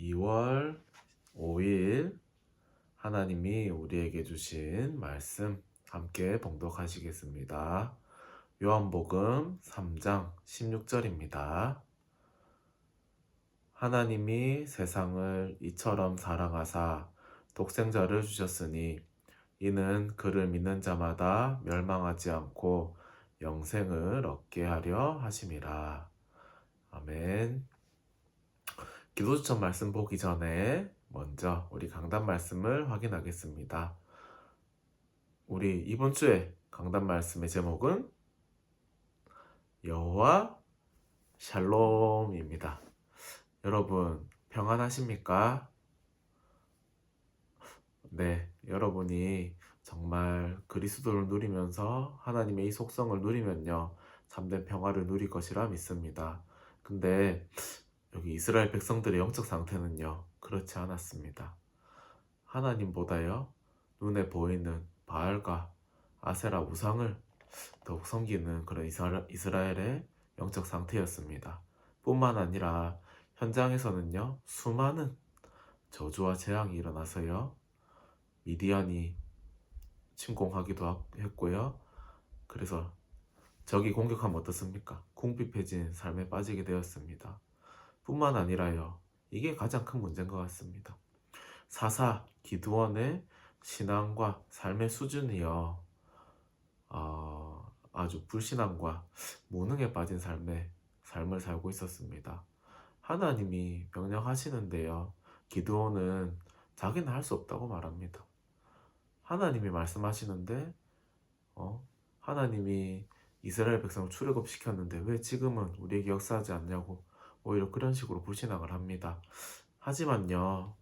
2월 5일 하나님이 우리에게 주신 말씀 함께 봉독하시겠습니다. 요한복음 3장 16절입니다. 하나님이 세상을 이처럼 사랑하사 독생자를 주셨으니 이는 그를 믿는 자마다 멸망하지 않고 영생을 얻게 하려 하심이라. 아멘. 기도추천 말씀 보기 전에 먼저 우리 강단 말씀을 확인하겠습니다. 우리 이번 주에 강단 말씀의 제목은 여호와 샬롬입니다. 여러분 평안하십니까? 네, 여러분이 정말 그리스도를 누리면서 하나님의 이 속성을 누리면요 참된 평화를 누릴 것이라 믿습니다. 근데 여기 이스라엘 백성들의 영적 상태는요 그렇지 않았습니다. 하나님보다요 눈에 보이는 바알과 아세라 우상을 더욱 섬기는 그런 이스라엘의 영적 상태였습니다. 뿐만 아니라 현장에서는요 수많은 저주와 재앙이 일어나서요 미디안이 침공하기도 했고요. 그래서 적이 공격하면 어떻습니까? 궁핍해진 삶에 빠지게 되었습니다. 뿐만 아니라요 이게 가장 큰 문제인 것 같습니다. 사사 기드원의 신앙과 삶의 수준이요 아주 불신앙과 무능에 빠진 삶을 살고 있었습니다. 하나님이 명령하시는데요 기드원은 자기는 할 수 없다고 말합니다. 하나님이 말씀하시는데 하나님이 이스라엘 백성을 출애굽시켰는데 왜 지금은 우리에게 역사하지 않냐고 오히려 그런 식으로 불신앙을 합니다. 하지만요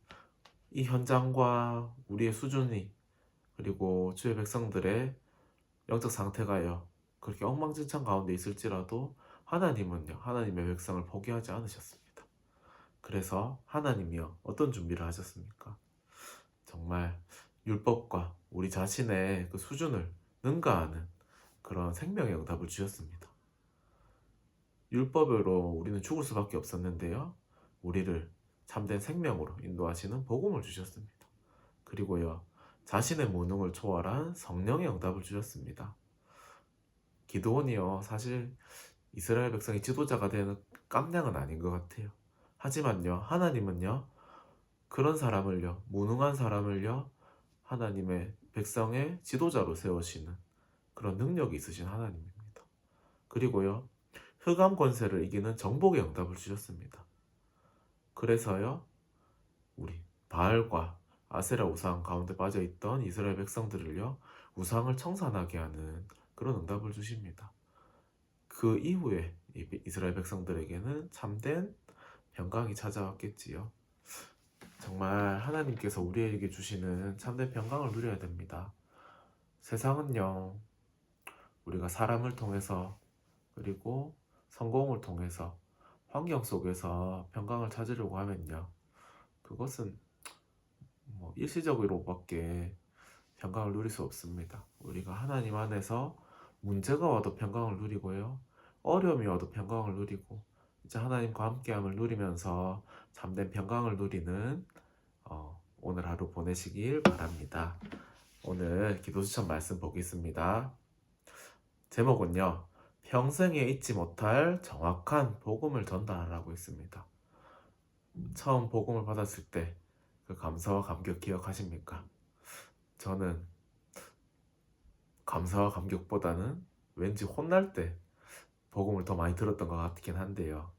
이 현장과 우리의 수준이 그리고 주의 백성들의 영적 상태가요 그렇게 엉망진창 가운데 있을지라도 하나님은요 하나님의 백성을 포기하지 않으셨습니다. 그래서 하나님이요 어떤 준비를 하셨습니까? 정말 율법과 우리 자신의 그 수준을 능가하는 그런 생명의 응답을 주셨습니다. 율법으로 우리는 죽을 수밖에 없었는데요 우리를 참된 생명으로 인도하시는 복음을 주셨습니다. 그리고요 자신의 무능을 초월한 성령의 응답을 주셨습니다. 기드온이요 사실 이스라엘 백성의 지도자가 되는 깜냥은 아닌 것 같아요. 하지만요 하나님은요 그런 사람을요 무능한 사람을요 하나님의 백성의 지도자로 세우시는 그런 능력이 있으신 하나님입니다. 그리고요 흑암 권세를 이기는 정복의 응답을 주셨습니다. 그래서요 우리 바알과 아세라 우상 가운데 빠져있던 이스라엘 백성들을요 우상을 청산하게 하는 그런 응답을 주십니다. 그 이후에 이스라엘 백성들에게는 참된 평강이 찾아왔겠지요. 정말 하나님께서 우리에게 주시는 참된 평강을 누려야 됩니다. 세상은요 우리가 사람을 통해서 그리고 성공을 통해서 환경 속에서 평강을 찾으려고 하면요 그것은 일시적으로밖에 평강을 누릴 수 없습니다. 우리가 하나님 안에서 문제가 와도 평강을 누리고요 어려움이 와도 평강을 누리고 이제 하나님과 함께함을 누리면서 참된 평강을 누리는 오늘 하루 보내시길 바랍니다. 오늘 기도수천 말씀 보겠습니다. 제목은요 평생에 잊지 못할 정확한 복음을 전달하라고 했습니다. 처음 복음을 받았을 때 그 감사와 감격 기억하십니까? 저는 감사와 감격보다는 왠지 혼날 때 복음을 더 많이 들었던 것 같긴 한데요.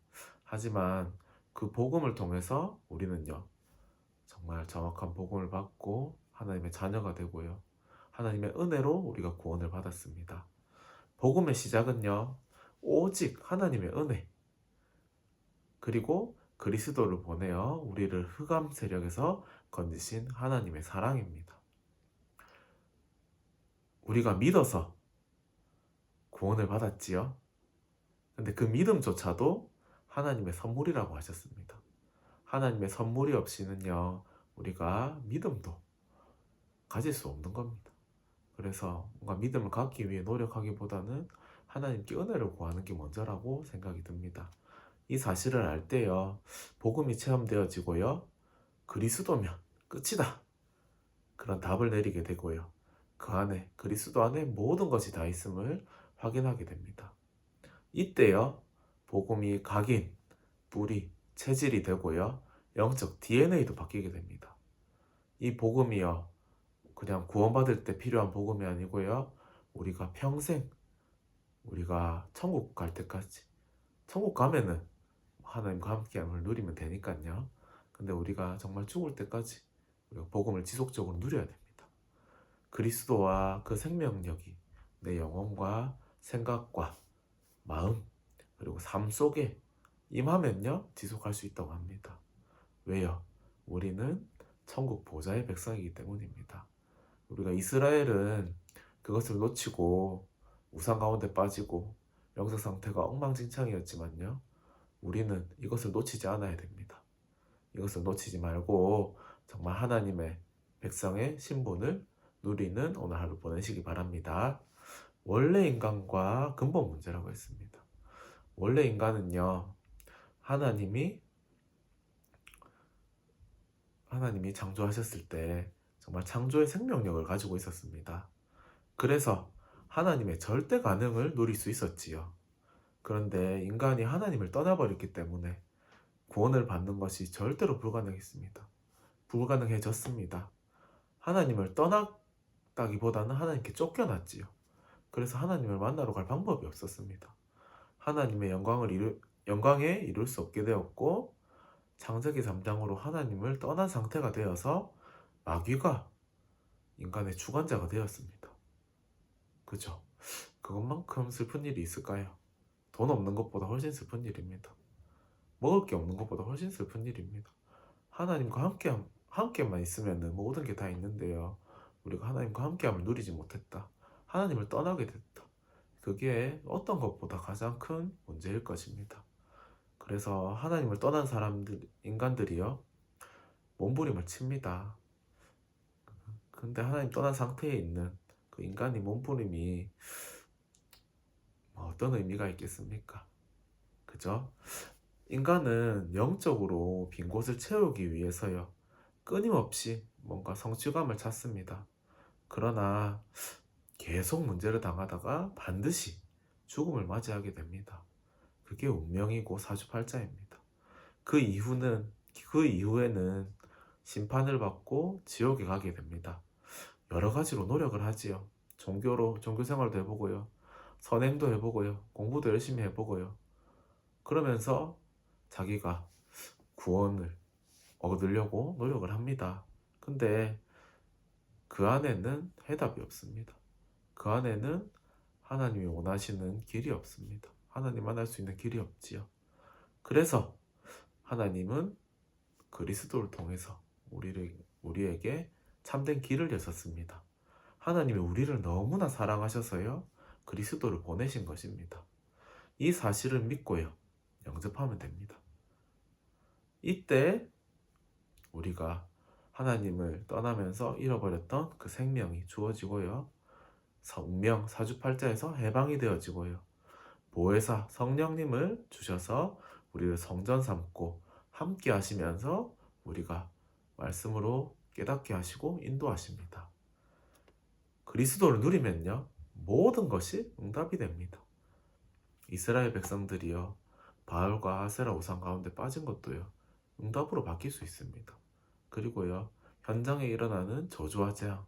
하지만 그 복음을 통해서 우리는요 정말 정확한 복음을 받고 하나님의 자녀가 되고요 하나님의 은혜로 우리가 구원을 받았습니다. 복음의 시작은요 오직 하나님의 은혜 그리고 그리스도를 보내어 우리를 흑암 세력에서 건지신 하나님의 사랑입니다. 우리가 믿어서 구원을 받았지요. 근데 그 믿음조차도 하나님의 선물이라고 하셨습니다. 하나님의 선물이 없이는요 우리가 믿음도 가질 수 없는 겁니다. 그래서 뭔가 믿음을 갖기 위해 노력하기보다는 하나님께 은혜를 구하는 게 먼저라고 생각이 듭니다. 이 사실을 알 때요 복음이 체험되어지고요 그리스도면 끝이다. 그런 답을 내리게 되고요. 그 안에 그리스도 안에 모든 것이 다 있음을 확인하게 됩니다. 이때요. 복음이 각인, 뿌리, 체질이 되고요. 영적 DNA도 바뀌게 됩니다. 이 복음이요. 그냥 구원받을 때 필요한 복음이 아니고요. 우리가 평생 우리가 천국 갈 때까지 천국 가면은 하나님과 함께함을 누리면 되니까요. 근데 우리가 정말 죽을 때까지 우리가 복음을 지속적으로 누려야 됩니다. 그리스도와 그 생명력이 내 영혼과 생각과 마음 그리고 삶 속에 임하면요 지속할 수 있다고 합니다. 왜요? 우리는 천국 보좌의 백성이기 때문입니다. 우리가 이스라엘은 그것을 놓치고 우상 가운데 빠지고 영적 상태가 엉망진창이었지만요. 우리는 이것을 놓치지 않아야 됩니다. 이것을 놓치지 말고 정말 하나님의 백성의 신분을 누리는 오늘 하루 보내시기 바랍니다. 원래 인간과 근본 문제라고 했습니다. 원래 인간은요. 하나님이 창조하셨을 때 정말 창조의 생명력을 가지고 있었습니다. 그래서 하나님의 절대 가능을 누릴 수 있었지요. 그런데 인간이 하나님을 떠나버렸기 때문에 구원을 받는 것이 절대로 불가능했습니다. 불가능해졌습니다. 하나님을 떠났다기보다는 하나님께 쫓겨났지요. 그래서 하나님을 만나러 갈 방법이 없었습니다. 하나님의 영광에 이룰 수 없게 되었고 창세기 3장으로 하나님을 떠난 상태가 되어서 마귀가 인간의 주관자가 되었습니다. 그죠? 그것만큼 슬픈 일이 있을까요? 돈 없는 것보다 훨씬 슬픈 일입니다. 먹을 게 없는 것보다 훨씬 슬픈 일입니다. 하나님과 함께만 있으면 모든 게 다 있는데요. 우리가 하나님과 함께함을 누리지 못했다. 하나님을 떠나게 됐다. 그게 어떤 것보다 가장 큰 문제일 것입니다. 그래서 하나님을 떠난 인간들이요. 몸부림을 칩니다. 근데 하나님 떠난 상태에 있는 그 인간이 몸부림이 어떤 의미가 있겠습니까? 그죠? 인간은 영적으로 빈 곳을 채우기 위해서요. 끊임없이 뭔가 성취감을 찾습니다. 그러나 계속 문제를 당하다가 반드시 죽음을 맞이하게 됩니다. 그게 운명이고 사주팔자입니다. 그 이후에는 심판을 받고 지옥에 가게 됩니다. 여러 가지로 노력을 하지요. 종교 생활도 해보고요. 선행도 해보고요. 공부도 열심히 해보고요. 그러면서 자기가 구원을 얻으려고 노력을 합니다. 근데 그 안에는 해답이 없습니다. 그 안에는 하나님이 원하시는 길이 없습니다. 하나님 만날 수 있는 길이 없지요. 그래서 하나님은 그리스도를 통해서 우리에게 참된 길을 여셨습니다. 하나님이 우리를 너무나 사랑하셔서요. 그리스도를 보내신 것입니다. 이 사실을 믿고요. 영접하면 됩니다. 이때 우리가 하나님을 떠나면서 잃어버렸던 그 생명이 주어지고요. 운명 사주팔자에서 해방이 되어지고요. 보혜사 성령님을 주셔서 우리를 성전 삼고 함께 하시면서 우리가 말씀으로 깨닫게 하시고 인도하십니다. 그리스도를 누리면요. 모든 것이 응답이 됩니다. 이스라엘 백성들이요. 바알과 아세라 우상 가운데 빠진 것도요. 응답으로 바뀔 수 있습니다. 그리고요. 현장에 일어나는 저주와 재앙,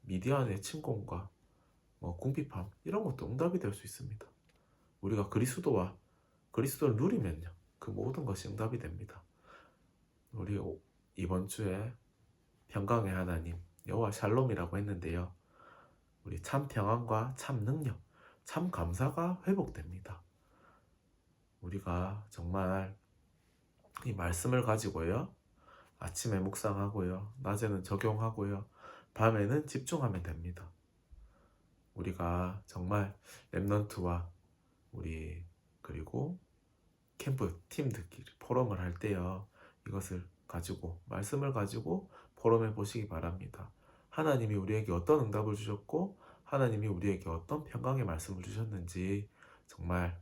미디안의 침공과 궁핍함 이런 것도 응답이 될 수 있습니다. 우리가 그리스도를 누리면요. 그 모든 것이 응답이 됩니다. 우리 이번 주에 평강의 하나님 여호와 샬롬이라고 했는데요. 우리 참 평안과 참 능력, 참 감사가 회복됩니다. 우리가 정말 이 말씀을 가지고요. 아침에 묵상하고요. 낮에는 적용하고요. 밤에는 집중하면 됩니다. 우리가 정말 랩넌트와 우리 그리고 캠프 팀들끼리 포럼을 할 때요. 이것을 가지고 말씀을 가지고 포럼해 보시기 바랍니다. 하나님이 우리에게 어떤 응답을 주셨고 하나님이 우리에게 어떤 평강의 말씀을 주셨는지 정말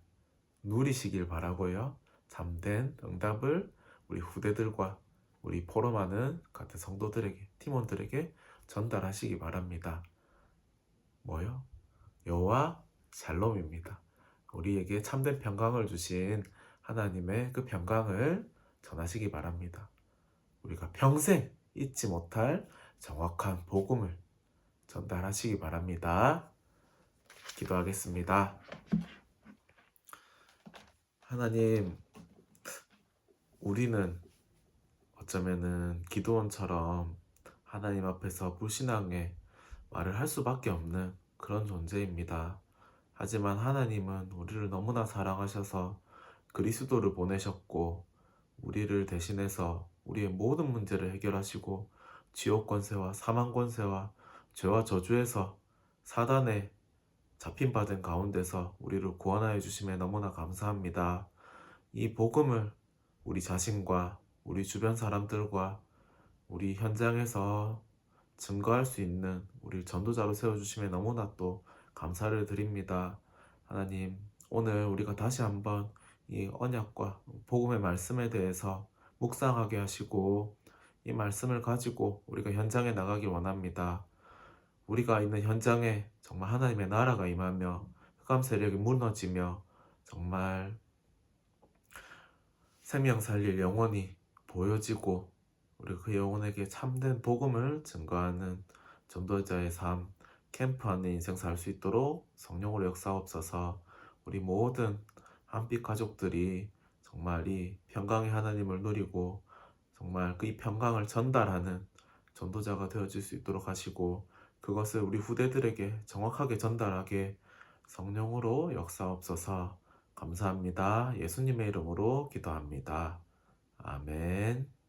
누리시길 바라고요. 참된 응답을 우리 후대들과 우리 포럼하는 같은 성도들에게, 팀원들에게 전달하시기 바랍니다. 뭐요? 여호와 샬롬입니다. 우리에게 참된 평강을 주신 하나님의 그 평강을 전하시기 바랍니다. 우리가 평생 잊지 못할 정확한 복음을 전달하시기 바랍니다. 기도하겠습니다. 하나님, 우리는 어쩌면은 기도원처럼 하나님 앞에서 불신앙의 말을 할 수밖에 없는 그런 존재입니다. 하지만 하나님은 우리를 너무나 사랑하셔서 그리스도를 보내셨고, 우리를 대신해서 우리의 모든 문제를 해결하시고, 지옥 권세와 사망 권세와 죄와 저주에서 사단의 잡힌받은 가운데서 우리를 구원하여 주심에 너무나 감사합니다. 이 복음을 우리 자신과 우리 주변 사람들과 우리 현장에서 증거할 수 있는 우리 전도자로 세워주심에 너무나 또 감사를 드립니다. 하나님, 오늘 우리가 다시 한번 이 언약과 복음의 말씀에 대해서 묵상하게 하시고 이 말씀을 가지고 우리가 현장에 나가길 원합니다. 우리가 있는 현장에 정말 하나님의 나라가 임하며 흑암 세력이 무너지며 정말 생명 살릴 영혼이 보여지고 우리 그 영혼에게 참된 복음을 증거하는 전도자의 삶, 캠프 안에 인생 살 수 있도록 성령으로 역사옵소서. 우리 모든 한빛 가족들이 정말 이 평강의 하나님을 누리고 정말 그 이 평강을 전달하는 전도자가 되어질 수 있도록 하시고 그것을 우리 후대들에게 정확하게 전달하게 성령으로 역사옵소서. 감사합니다. 예수님의 이름으로 기도합니다. 아멘.